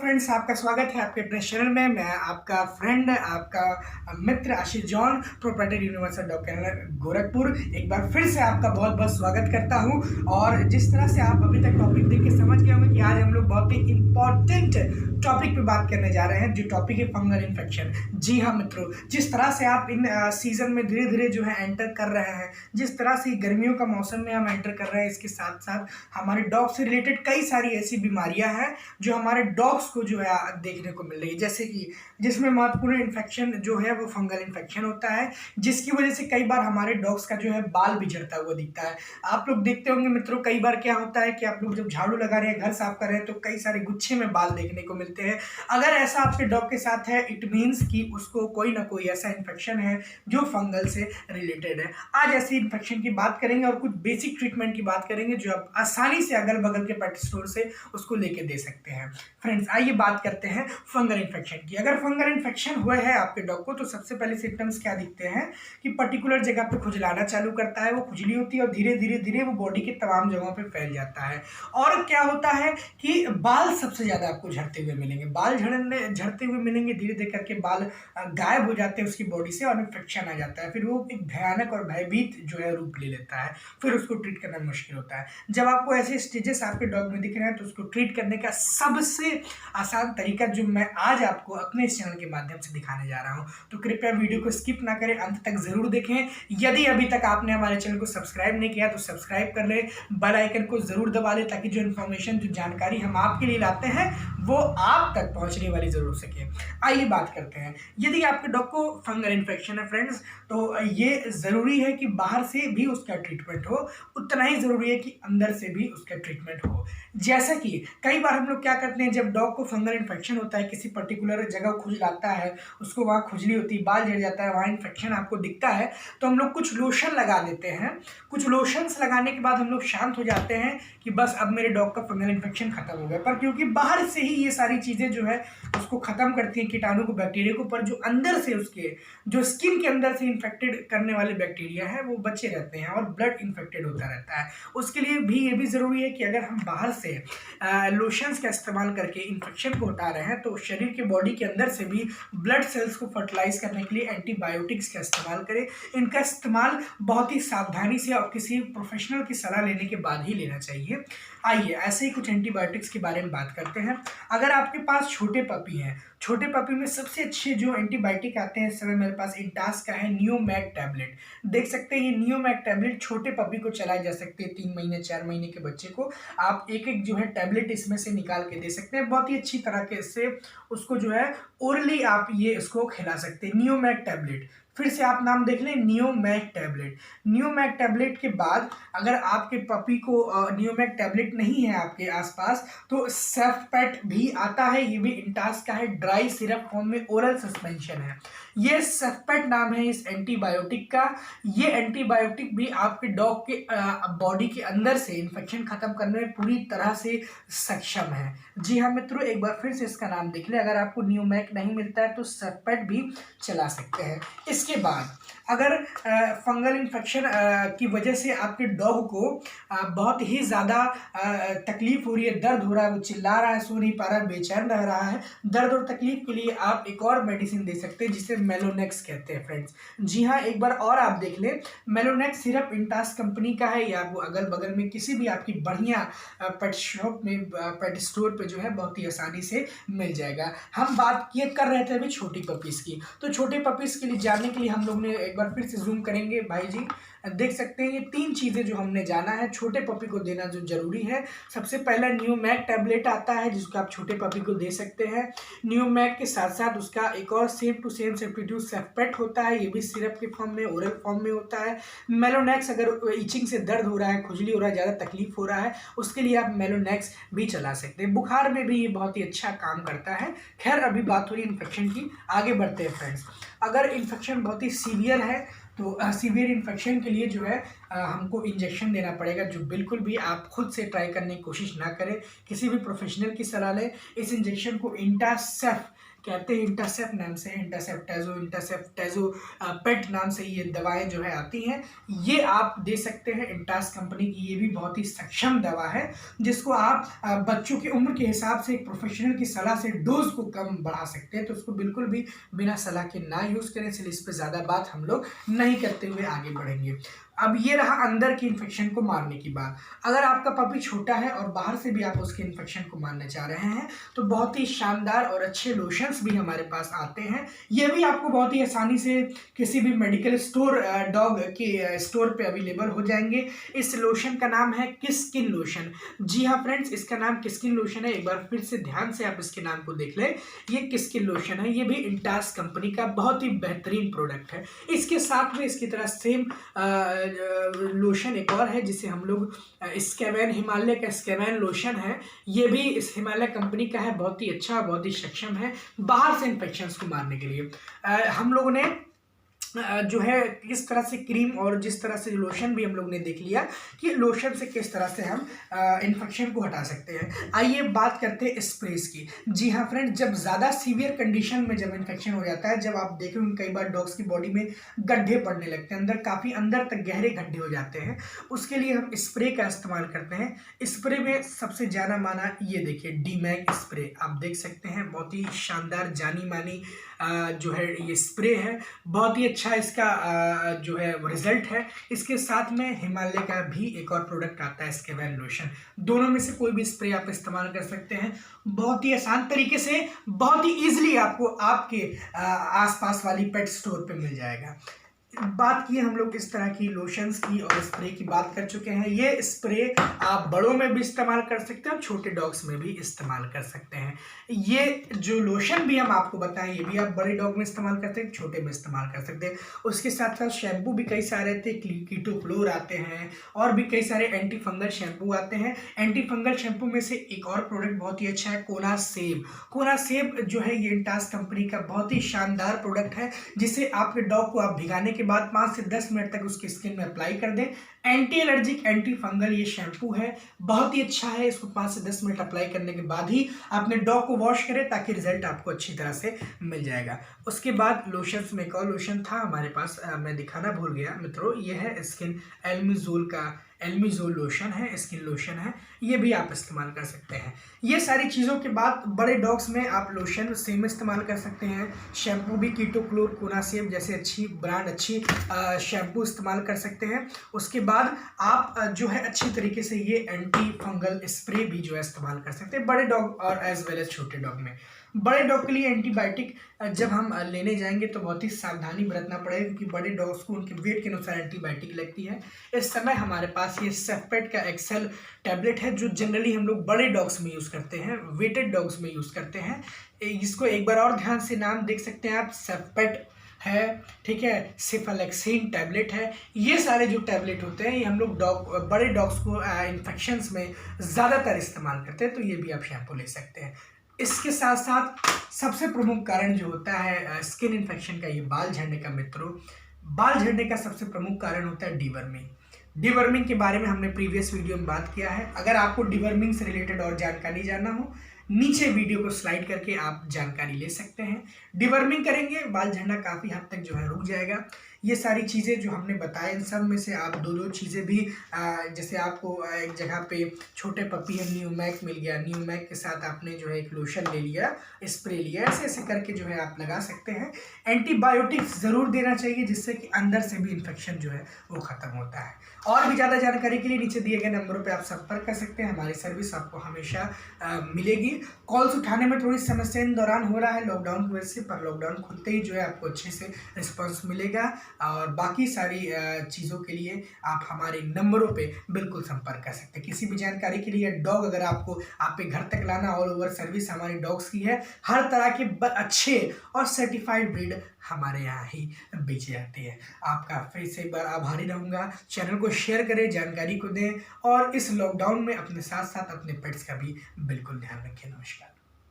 Friends, आपका स्वागत है आपके अपने चैनल में। मैं आपका फ्रेंड, आपका मित्र Ashish John, proprietor universal doctor Gorakhpur, एक बार फिर से आपका बहुत बहुत स्वागत करता हूं। और जिस तरह से आप अभी तक टॉपिक देख के समझ गए होंगे कि आज हम लोग बहुत ही इंपॉर्टेंट टॉपिक पे बात करने जा रहे हैं, जो टॉपिक है फंगल इन्फेक्शन। जी हाँ मित्रों, जिस तरह से आप इन सीजन में धीरे धीरे जो है एंटर कर रहे हैं, जिस तरह से गर्मियों का मौसम में हम एंटर कर रहे हैं, इसके साथ साथ हमारे डॉग से रिलेटेड कई सारी ऐसी बीमारियां हैं जो हमारे डॉग्स को जो है देखने को मिल रही है। जैसे कि जिसमें महत्वपूर्ण इन्फेक्शन जो है वो फंगल इन्फेक्शन होता है, जिसकी वजह से कई बार हमारे डॉग्स का जो है बाल भी झड़ता हुआ दिखता है। आप लोग देखते होंगे मित्रों, कई बार क्या होता है कि आप लोग जब झाड़ू लगा रहे हैं, घर साफ कर रहे हैं, तो कई सारे गुच्छे में बाल देखने को मिलते हैं। अगर ऐसा आपके डॉग के साथ है, इट मीन्स कि उसको कोई ना कोई ऐसा इन्फेक्शन है जो फंगल से रिलेटेड है। आज ऐसी इन्फेक्शन की बात करेंगे और कुछ बेसिक ट्रीटमेंट की बात करेंगे जो आप आसानी से अगल बगल के पेट स्टोर से उसको लेके दे सकते हैं। फ्रेंड्स, आइए बात करते हैं फंगल इन्फेक्शन की। अगर फंगल इन्फेक्शन हुआ है आपके डॉग को, तो सबसे पहले सिम्टम्स क्या दिखते हैं कि पर्टिकुलर जगह पे खुजलाना चालू करता है, वो खुजली होती है और धीरे धीरे धीरे वो बॉडी के तमाम जगहों पे फैल जाता है। और क्या होता है कि बाल सबसे ज़्यादा आपको झड़ते हुए मिलेंगे, बाल झड़ते हुए मिलेंगे, धीरे धीरे करके बाल गायब हो जाते हैं उसकी बॉडी से और इन्फेक्शन आ जाता है। फिर वो एक भयानक और भयभीत जो है रूप ले लेता है, फिर उसको ट्रीट करना मुश्किल होता है। जब आपको ऐसे स्टेजेस आपके डॉग में दिख रहे हैं, तो उसको ट्रीट करने का सबसे आसान तरीका जो मैं आज आपको अपने इस चैनल के माध्यम से दिखाने जा रहा हूं, तो कृपया वीडियो को स्किप ना करें, अंत तक जरूर देखें। यदि अभी तक आपने हमारे चैनल को सब्सक्राइब नहीं किया तो सब्सक्राइब कर ले, बेल आइकन को जरूर दबा ले, ताकि जो इन्फॉर्मेशन, जो जानकारी हम आपके लिए लाते हैं वो आप तक पहुंचने वाली जरूर हो सके। आइए बात करते हैं। यदि आपके डॉग को फंगल इन्फेक्शन है फ्रेंड्स, तो ये जरूरी है कि बाहर से भी उसका ट्रीटमेंट हो, उतना ही जरूरी है कि अंदर से भी उसका ट्रीटमेंट हो। जैसा कि कई बार हम लोग क्या करते हैं, जब डॉग को फंगल इन्फेक्शन होता है, किसी पर्टिकुलर जगह खुजलाता है, उसको वहाँ खुजली होती है, बाल झड़ जाता है, वहाँ इन्फेक्शन आपको दिखता है, तो हम लोग कुछ लोशन लगा देते हैं। कुछ लोशंस लगाने के बाद हम लोग शांत हो जाते हैं कि बस अब मेरे डॉग का फंगल इन्फेक्शन खत्म हो गया। पर क्योंकि बाहर से ही ये सारी चीज़ें जो है उसको खत्म करती हैं, कीटाणु को, बैक्टीरिया को, पर जो अंदर से उसके जो स्किन के अंदर से इन्फेक्टेड करने वाले बैक्टीरिया है वो बचे रहते हैं और ब्लड इन्फेक्टेड होता रहता है। उसके लिए भी ये भी ज़रूरी है कि अगर हम बाहर से लोशंस का इस्तेमाल करके इन्फेक्शन को हटा रहे हैं, तो शरीर के बॉडी के अंदर से भी ब्लड सेल्स को फर्टिलाइज करने के लिए एंटीबायोटिक्स का इस्तेमाल करें। इनका इस्तेमाल बहुत ही सावधानी से और किसी प्रोफेशनल की सलाह लेने के बाद ही लेना चाहिए। आइए ऐसे ही कुछ एंटीबायोटिक्स के बारे में बात करते हैं। अगर आपके पास छोटे पपी हैं, छोटे पपी में सबसे अच्छे जो एंटीबायोटिक आते हैं इस समय मेरे पास इंटास का है नियोमैक टैबलेट। देख सकते हैं ये नियोमैक टैबलेट छोटे पपी को चलाए जा सकते हैं। 3 महीने 4 महीने के बच्चे को आप एक एक जो है टैबलेट इसमें से निकाल के दे सकते हैं। बहुत ही अच्छी तरह के से उसको जो है ओरली आप ये इसको खिला सकते हैं, नियोमैक टैबलेट। फिर से आप नाम देख लें, नियोमैक टैबलेट। नियोमैक टैबलेट के बाद अगर आपके पपी को नियोमैक टैबलेट नहीं है आपके आसपास, तो सेफ्पेट भी आता है, ये भी इंटास का है, ड्राई सिरप फॉर्म में ओरल सस्पेंशन है। ये सेफ्पेट नाम है इस एंटीबायोटिक का। ये एंटीबायोटिक भी आपके डॉग के बॉडी के अंदर से इन्फेक्शन खत्म करने में पूरी तरह से सक्षम है। जी हाँ मित्रों, एक बार फिर से इसका नाम देख लें। अगर आपको नियोमैक नहीं मिलता है तो सेफ्पेट भी चला सकते हैं। इसके बाद अगर फंगल इन्फेक्शन की वजह से आपके डॉग को बहुत ही ज़्यादा तकलीफ हो रही है, दर्द हो रहा है, वो चिल्ला रहा है, सो नहीं पा रहा है, बेचैन रह रहा है, दर्द और तकलीफ के लिए आप एक और मेडिसिन दे सकते हैं जिसे मेलोनेक्स कहते हैं फ्रेंड्स। जी हाँ, एक बार और आप देख लें, मेलोनेक्स सिरप इंटास कंपनी का है, या वो अगल बगल में किसी भी आपकी बढ़िया पेट शॉप में, पेट स्टोर पे जो है बहुत ही आसानी से मिल जाएगा। हम बात ये कर रहे थे अभी छोटी पपीज़ की, तो छोटे पपीज़ के लिए जानने के लिए हम लोग ने एक बार फिर से जूम करेंगे। भाई जी देख सकते हैं ये 3 चीज़ें जो हमने जाना है छोटे पपी को देना जो जरूरी है। सबसे पहला नियोमैक टैबलेट आता है जिसको आप छोटे पपी को दे सकते हैं। नियोमैक के साथ साथ उसका एक और सेम टू सेम सब्स्टिट्यूट सेफ्पेट होता है, ये भी सिरप के फॉर्म में, ओरल फॉर्म में होता है। मेलोनेक्स अगर इचिंग से दर्द हो रहा है, खुजली हो रहा है, ज़्यादा तकलीफ हो रहा है, उसके लिए आप मेलोनेक्स भी चला सकते हैं। बुखार में भी ये बहुत ही अच्छा काम करता है। खैर अभी बात हो रही है इन्फेक्शन की, आगे बढ़ते हैं फ्रेंड्स। अगर इन्फेक्शन बहुत ही सीवियर है तो सीवियर इन्फेक्शन के लिए जो है हमको इंजेक्शन देना पड़ेगा, जो बिल्कुल भी आप खुद से ट्राई करने की कोशिश ना करें, किसी भी प्रोफेशनल की सलाह लें। इस इंजेक्शन को इंटासेफ कहते हैं इंटरसेप्ट नाम से, इंटरसेप्ट टेजो पेट नाम से ये दवाएं जो है आती हैं। ये आप दे सकते हैं, इंटास कंपनी की ये भी बहुत ही सक्षम दवा है जिसको आप बच्चों की उम्र के हिसाब से एक प्रोफेशनल की सलाह से डोज को कम बढ़ा सकते हैं। तो उसको बिल्कुल भी बिना सलाह के ना यूज़ करें, इसलिए इस पर ज़्यादा बात हम लोग नहीं करते हुए आगे बढ़ेंगे। अब ये रहा अंदर की इन्फेक्शन को मारने की बात। अगर आपका पपी छोटा है और बाहर से भी आप उसके इन्फेक्शन को मारना चाह रहे हैं तो बहुत ही शानदार और अच्छे लोशंस भी हमारे पास आते हैं। ये भी आपको बहुत ही आसानी से किसी भी मेडिकल स्टोर, डॉग के स्टोर पे अवेलेबल हो जाएंगे। इस लोशन का नाम है किस स्किन लोशन। जी हाँ फ्रेंड्स, इसका नाम किस स्किन लोशन है। एक बार फिर से ध्यान से आप इसके नाम को देख लें। ये किस स्किन लोशन है, ये भी इंटास कंपनी का बहुत ही बेहतरीन प्रोडक्ट है। इसके साथ में इसकी तरह सेम लोशन एक और है जिसे हम लोग स्कैवेन, हिमालय का स्कैवेन लोशन है। ये भी इस हिमालय कंपनी का है, बहुत ही अच्छा, बहुत ही सक्षम है बाहर से इन्फेक्शंस को मारने के लिए। हम लोगों ने जो है किस तरह से क्रीम और जिस तरह से लोशन भी हम लोग ने देख लिया कि लोशन से किस तरह से हम इन्फेक्शन को हटा सकते हैं। आइए बात करते हैं स्प्रेस की। जी हाँ फ्रेंड्स, जब ज़्यादा सीवियर कंडीशन में जब इन्फेक्शन हो जाता है, जब आप देख रहे हो कई बार डॉग्स की बॉडी में गड्ढे पड़ने लगते हैं, अंदर काफ़ी अंदर तक गहरे गड्ढे हो जाते हैं, उसके लिए हम स्प्रे का इस्तेमाल करते हैं। स्प्रे में सबसे जाना माना ये देखिए डीमैग स्प्रे, आप देख सकते हैं, बहुत ही शानदार जानी मानी जो है ये स्प्रे है, बहुत ही अच्छा इसका जो है रिजल्ट है। इसके साथ में हिमालय का भी एक और प्रोडक्ट आता है स्कैवेन लोशन। दोनों में से कोई भी स्प्रे आप इस्तेमाल कर सकते हैं, बहुत ही आसान तरीके से, बहुत ही ईजिली आपको आपके आसपास वाली पेट स्टोर पे मिल जाएगा। बात की हम लोग इस तरह की लोशंस की और स्प्रे की बात कर चुके हैं। ये स्प्रे आप बड़ों में भी इस्तेमाल कर सकते हैं और छोटे डॉग्स में भी इस्तेमाल कर सकते हैं। ये जो लोशन भी हम आपको बताएं, ये भी आप बड़े डॉग में इस्तेमाल करते हैं, छोटे में इस्तेमाल कर सकते हैं। उसके साथ साथ शैम्पू भी कई सारे थे, कीटो फ्लोर आते हैं और भी कई सारे एंटी फंगल शैम्पू आते हैं। एंटी फंगल शैम्पू में से एक और प्रोडक्ट बहुत ही अच्छा है, कोना सेब। कोना सेब जो है ये इंटास कंपनी का बहुत ही शानदार प्रोडक्ट है, जिसे आपके डॉग को आप भिगाने के बाद 5 से 10 मिनट तक उसकी स्किन में अप्लाई कर दें। एंटी एलर्जिक, एंटी फंगल ये शैम्पू है, बहुत ही अच्छा है। इसको 5 से 10 मिनट अप्लाई करने के बाद ही अपने डॉग को वॉश करें ताकि रिजल्ट आपको अच्छी तरह से मिल जाएगा। उसके बाद लोशंस में एक और लोशन था हमारे पास, मैं दिखाना भूल गया मित्रों, ये है स्किन एल्मिजोल लोशन है, स्किन लोशन है, ये भी आप इस्तेमाल कर सकते हैं। ये सारी चीज़ों के बाद बड़े डॉग्स में आप लोशन सेम इस्तेमाल कर सकते हैं। शैम्पू भी कीटो क्लोर, कोना सेब जैसे अच्छी ब्रांड, अच्छी शैम्पू इस्तेमाल कर सकते हैं। उसके बाद आप जो है अच्छी तरीके से ये एंटी फंगल स्प्रे भी जो है इस्तेमाल कर सकते हैं बड़े डॉग और एज वेल एज छोटे डॉग में। बड़े डॉग के लिए एंटीबायोटिक जब हम लेने जाएंगे तो बहुत ही सावधानी बरतना पड़ेगा, क्योंकि बड़े डॉग्स को उनके वेट के अनुसार एंटीबायोटिक लगती है। इस समय हमारे पास ये सेफपेट का एक्सेल टैबलेट है जो जनरली हम लोग बड़े डॉग्स में यूज़ करते हैं, वेटेड डॉग्स में यूज़ करते हैं। इसको एक बार और ध्यान से नाम देख सकते हैं आप, सेफपेट है, ठीक है, सिफालेक्सिन टैबलेट है। ये सारे जो टैबलेट होते हैं ये हम लोग बड़े डॉग्स को इन्फेक्शंस में ज़्यादातर इस्तेमाल करते हैं, तो ये भी आप शैम्पू ले सकते हैं। इसके साथ साथ सबसे प्रमुख कारण जो होता है स्किन इन्फेक्शन का, ये बाल झड़ने का मित्रों, बाल झड़ने का सबसे प्रमुख कारण होता है डिवर्मिंग। डिवर्मिंग के बारे में हमने प्रीवियस वीडियो में बात किया है। अगर आपको डिवर्मिंग से रिलेटेड और जानकारी जानना हो, नीचे वीडियो को स्लाइड करके आप जानकारी ले सकते हैं। डिवर्मिंग करेंगे, बाल झड़ना काफ़ी हद तक जो है रुक जाएगा। ये सारी चीज़ें जो हमने बताए, इन सब में से आप दो चीज़ें भी, जैसे आपको एक जगह पे छोटे पपी है, न्यूमैक मिल गया, न्यूमैक के साथ आपने जो है एक लोशन ले लिया, स्प्रे लिया, ऐसे ऐसे करके जो है आप लगा सकते हैं। एंटीबायोटिक्स ज़रूर देना चाहिए जिससे कि अंदर से भी इन्फेक्शन जो है वो ख़त्म होता है। और भी ज़्यादा जानकारी के लिए नीचे दिए गए नंबरों पे आप संपर्क कर सकते हैं। हमारी सर्विस आपको हमेशा मिलेगी। कॉल्स उठाने में थोड़ी समस्या इन दौरान हो रहा है लॉकडाउन की वजह से, पर लॉकडाउन खुलते ही जो है आपको अच्छे से रिस्पांस मिलेगा। और बाकी सारी चीज़ों के लिए आप हमारे नंबरों पे बिल्कुल संपर्क कर सकते हैं। किसी भी जानकारी के लिए, डॉग अगर आपको आप पे घर तक लाना, ऑल ओवर सर्विस हमारी डॉग्स की है। हर तरह के अच्छे और सर्टिफाइड ब्रीड हमारे यहाँ ही बेचे जाते हैं। आपका फिर से एक बार आभारी रहूँगा। चैनल को शेयर करें, जानकारी को दें और इस लॉकडाउन में अपने साथ साथ अपने पेट्स का भी बिल्कुल ध्यान रखें। नमस्कार।